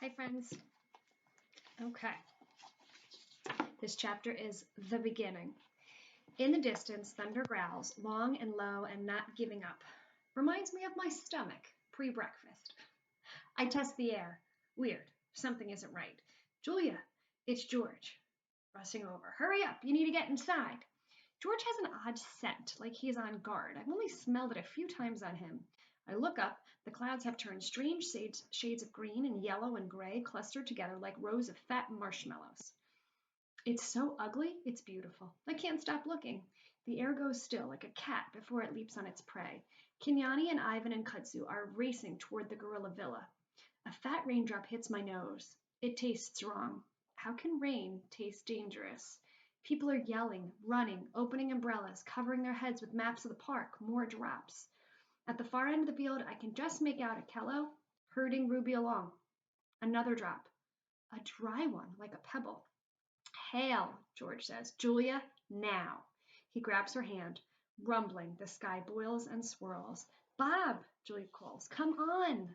Hi, friends. Okay. This chapter is the beginning. In the distance, thunder growls, long and low and not giving up. Reminds me of my stomach, pre-breakfast. I test the air. Weird. Something isn't right. Julia, it's George. Rushing over. Hurry up. You need to get inside. George has an odd scent, like he's on guard. I've only smelled it a few times on him. I look up. The clouds have turned strange shades of green and yellow and gray clustered together like rows of fat marshmallows. It's so ugly, it's beautiful. I can't stop looking. The air goes still like a cat before it leaps on its prey. Kenyani and Ivan and Kudzu are racing toward the gorilla villa. A fat raindrop hits my nose. It tastes wrong. How can rain taste dangerous? People are yelling, running, opening umbrellas, covering their heads with maps of the park. More drops. At the far end of the field, I can just make out a Kello herding Ruby along. Another drop. A dry one, like a pebble. Hail, George says. Julia, now. He grabs her hand. Rumbling, the sky boils and swirls. Bob, Julia calls. Come on.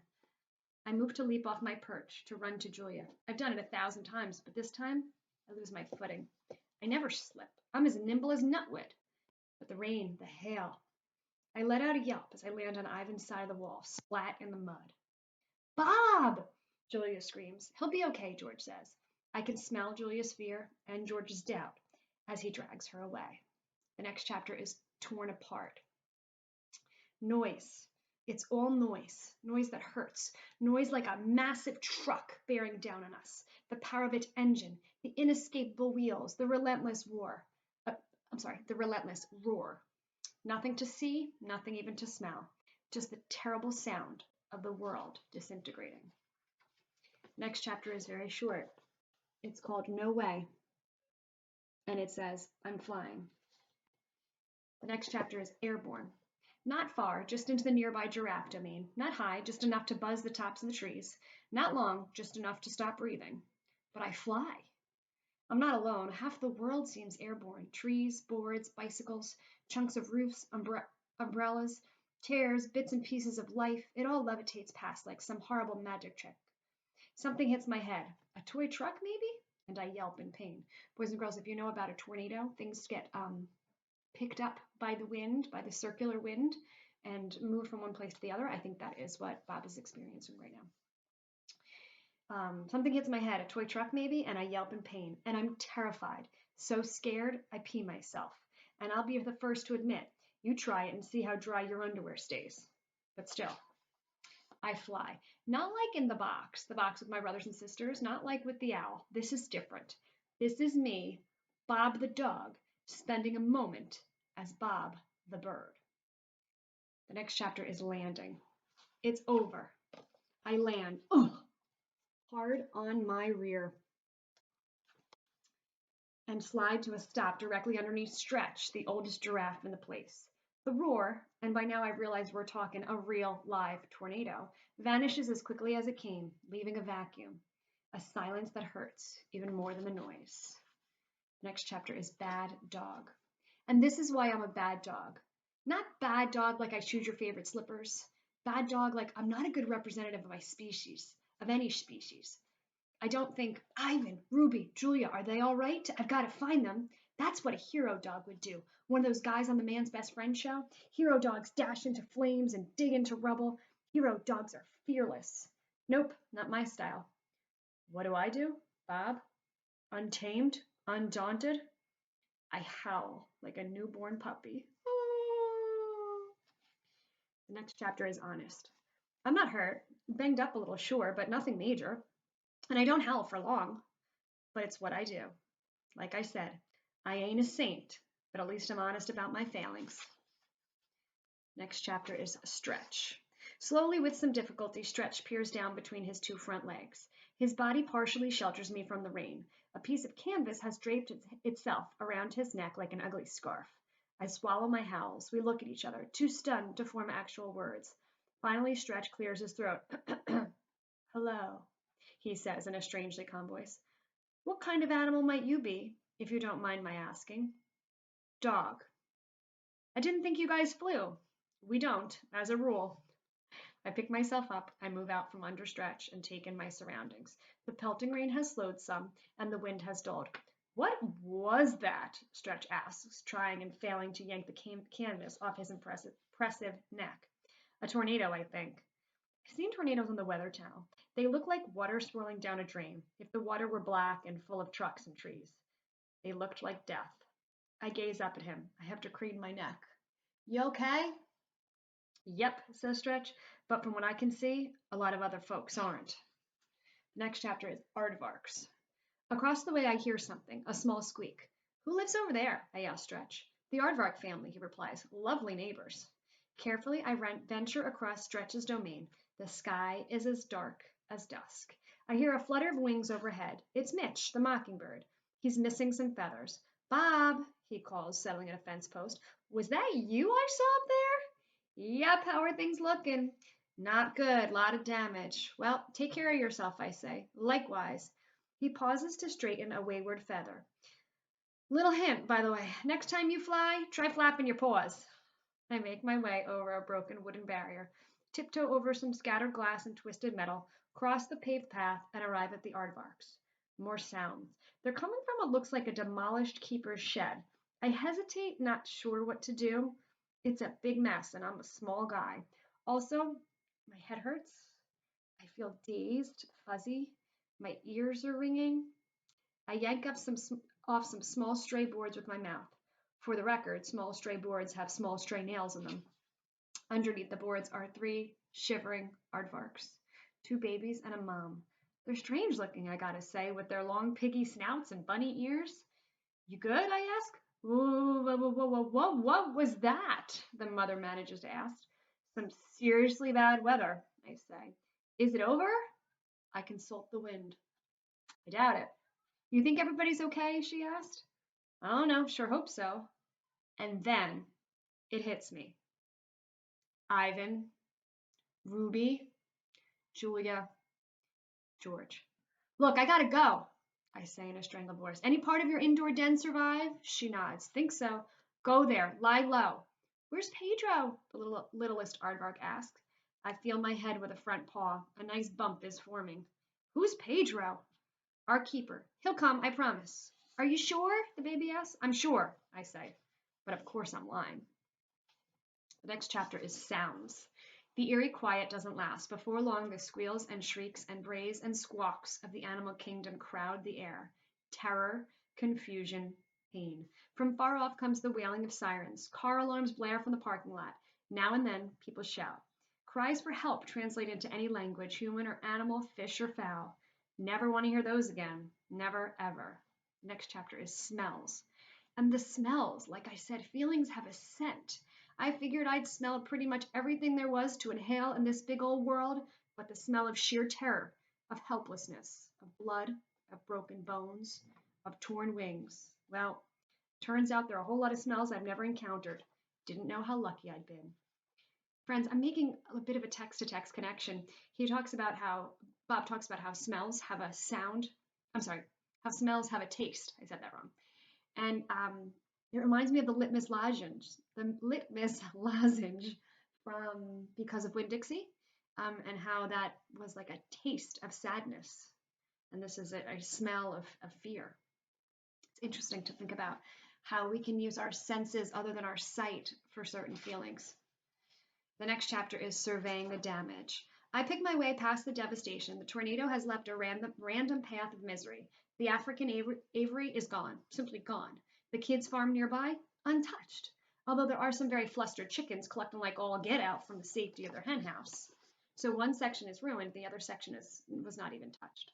I move to leap off my perch, to run to Julia. I've done it 1,000 times, but this time I lose my footing. I never slip. I'm as nimble as nutwood. But the rain, the hail. I let out a yelp as I land on Ivan's side of the wall, splat in the mud. Bob! Julia screams. He'll be okay, George says. I can smell Julia's fear and George's doubt as he drags her away. The next chapter is torn apart. Noise. It's all noise. Noise that hurts. Noise like a massive truck bearing down on us. The power of its engine, the inescapable wheels, the relentless roar. The relentless roar. Nothing to see, nothing even to smell. Just the terrible sound of the world disintegrating. Next chapter is very short. It's called No Way. And it says, I'm flying. The next chapter is Airborne. Not far, just into the nearby giraffe domain. Not high, just enough to buzz the tops of the trees. Not long, just enough to stop breathing. But I fly. I'm not alone. Half the world seems airborne. Trees, boards, bicycles, chunks of roofs, umbrellas, chairs, bits and pieces of life. It all levitates past like some horrible magic trick. Something hits my head. A toy truck, maybe? And I yelp in pain. Boys and girls, if you know about a tornado, things get picked up by the wind, by the circular wind, and moved from one place to the other. I think that is what Bob is experiencing right now. Something hits my head, a toy truck maybe, and I yelp in pain. And I'm terrified. So scared, I pee myself. And I'll be the first to admit, you try it and see how dry your underwear stays. But still, I fly. Not like in the box with my brothers and sisters, not like with the owl. This is different. This is me, Bob the dog, spending a moment as Bob the bird. The next chapter is landing. It's over. I land. Hard on my rear. And slide to a stop directly underneath Stretch, the oldest giraffe in the place. The roar, and by now I've realized we're talking a real live tornado, vanishes as quickly as it came, leaving a vacuum. A silence that hurts even more than the noise. Next chapter is Bad Dog. And this is why I'm a bad dog. Not bad dog like I choose your favorite slippers. Bad dog like I'm not a good representative of my species, of any species. I don't think, Ivan, Ruby, Julia, are they all right? I've got to find them. That's what a hero dog would do. One of those guys on the Man's Best Friend show. Hero dogs dash into flames and dig into rubble. Hero dogs are fearless. Nope, not my style. What do, Bob? Untamed? Undaunted? I howl like a newborn puppy. The next chapter is honest. I'm not hurt. Banged up a little, sure, but nothing major. And I don't howl for long. But it's what I do. Like I said, I ain't a saint, but at least I'm honest about my failings. Next chapter is Stretch. Slowly, with some difficulty, Stretch peers down between his two front legs. His body partially shelters me from the rain. A piece of canvas has draped itself around his neck like an ugly scarf. I swallow my howls. We look at each other, too stunned to form actual words. Finally, Stretch clears his throat. Hello, he says in a strangely calm voice. What kind of animal might you be, if you don't mind my asking? Dog. I didn't think you guys flew. We don't, as a rule. I pick myself up, I move out from under Stretch and take in my surroundings. The pelting rain has slowed some, and the wind has dulled. What was that? Stretch asks, trying and failing to yank the canvas off his impressive neck. A tornado, I think. I've seen tornadoes on the Weather Channel. They look like water swirling down a drain, if the water were black and full of trucks and trees. They looked like death. I gaze up at him. I have to crane my neck. You okay? Yep, says Stretch, but from what I can see, a lot of other folks aren't. The next chapter is aardvarks. Across the way, I hear something, a small squeak. Who lives over there? I ask Stretch. The aardvark family, he replies. Lovely neighbors. Carefully, I venture across Stretch's domain. The sky is as dark as dusk. I hear a flutter of wings overhead. It's Mitch, the mockingbird. He's missing some feathers. Bob, he calls, settling at a fence post. Was that you I saw up there? Yep, how are things looking? Not good, lot of damage. Well, take care of yourself, I say. Likewise. He pauses to straighten a wayward feather. Little hint, by the way, next time you fly, try flapping your paws. I make my way over a broken wooden barrier, tiptoe over some scattered glass and twisted metal, cross the paved path, and arrive at the aardvarks. More sounds. They're coming from what looks like a demolished keeper's shed. I hesitate, not sure what to do. It's a big mess, and I'm a small guy. Also, my head hurts. I feel dazed, fuzzy. My ears are ringing. I yank up off some small stray boards with my mouth. For the record, small stray boards have small stray nails in them. Underneath the boards are 3 shivering aardvarks, 2 babies and a mom. They're strange looking, I gotta say, with their long piggy snouts and bunny ears. You good? I ask. What was that? The mother manages to ask. Some seriously bad weather, I say. Is it over? I consult the wind. I doubt it. You think everybody's okay? She asked. I don't know, sure hope so. And then it hits me. Ivan, Ruby, Julia, George. Look, I gotta go, I say in a strangled voice. Any part of your indoor den survive? She nods. Think so. Go there, lie low. Where's Pedro? The littlest aardvark asks. I feel my head with a front paw. A nice bump is forming. Who's Pedro? Our keeper. He'll come, I promise. Are you sure? The baby asks. I'm sure, I say. But of course I'm lying. The next chapter is sounds. The eerie quiet doesn't last. Before long, the squeals and shrieks and brays and squawks of the animal kingdom crowd the air. Terror, confusion, pain. From far off comes the wailing of sirens. Car alarms blare from the parking lot. Now and then, people shout. Cries for help translate into any language, human or animal, fish or fowl. Never want to hear those again. Never, ever. Next chapter is smells. And the smells, like I said, feelings have a scent. I figured I'd smelled pretty much everything there was to inhale in this big old world, but the smell of sheer terror, of helplessness, of blood, of broken bones, of torn wings. Well, turns out there are a whole lot of smells I've never encountered. Didn't know how lucky I'd been. Friends, I'm making a bit of a text-to-text connection. Bob talks about how smells have a sound. I'm sorry, how smells have a taste. I said that wrong. And it reminds me of the litmus lozenge from Because of Winn-Dixie, and how that was like a taste of sadness. And this is a smell of fear. It's interesting to think about how we can use our senses other than our sight for certain feelings. The next chapter is surveying the damage. I pick my way past the devastation. The tornado has left a random path of misery. The African aviary is gone, simply gone. The kids' farm nearby, untouched. Although there are some very flustered chickens collecting like all get out from the safety of their hen house. So one section is ruined, the other section was not even touched.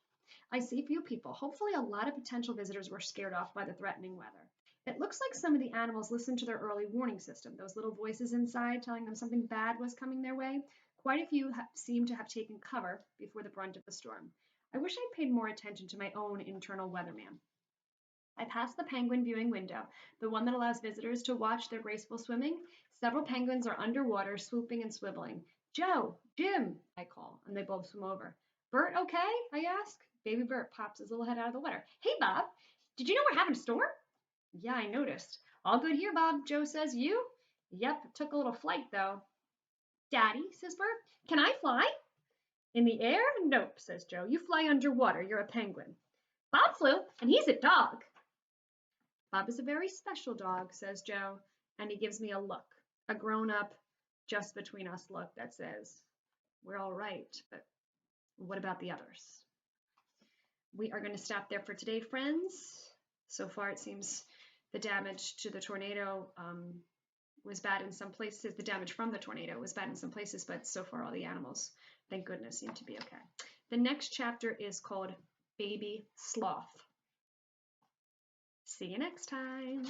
I see few people. Hopefully a lot of potential visitors were scared off by the threatening weather. It looks like some of the animals listened to their early warning system, those little voices inside telling them something bad was coming their way. Quite a few seem to have taken cover before the brunt of the storm. I wish I'd paid more attention to my own internal weatherman. I pass the penguin viewing window, the one that allows visitors to watch their graceful swimming. Several penguins are underwater, swooping and swiveling. Joe, Jim, I call, and they both swim over. Bert, okay? I ask. Baby Bert pops his little head out of the water. Hey, Bob, did you know we're having a storm? Yeah, I noticed. All good here, Bob, Joe says. You? Yep, took a little flight, though. Daddy, says Bert, can I fly? In the air? Nope, says Joe. You fly underwater. You're a penguin. Bob flew, and he's a dog. Bob is a very special dog, says Joe, and he gives me a look, a grown-up, just between us look that says, we're all right, but what about the others? We are going to stop there for today, friends. So far, it seems the damage to the tornado was bad in some places. The damage from the tornado was bad in some places, but so far all the animals, thank goodness, seem to be okay. The next chapter is called Baby Sloth. See you next time.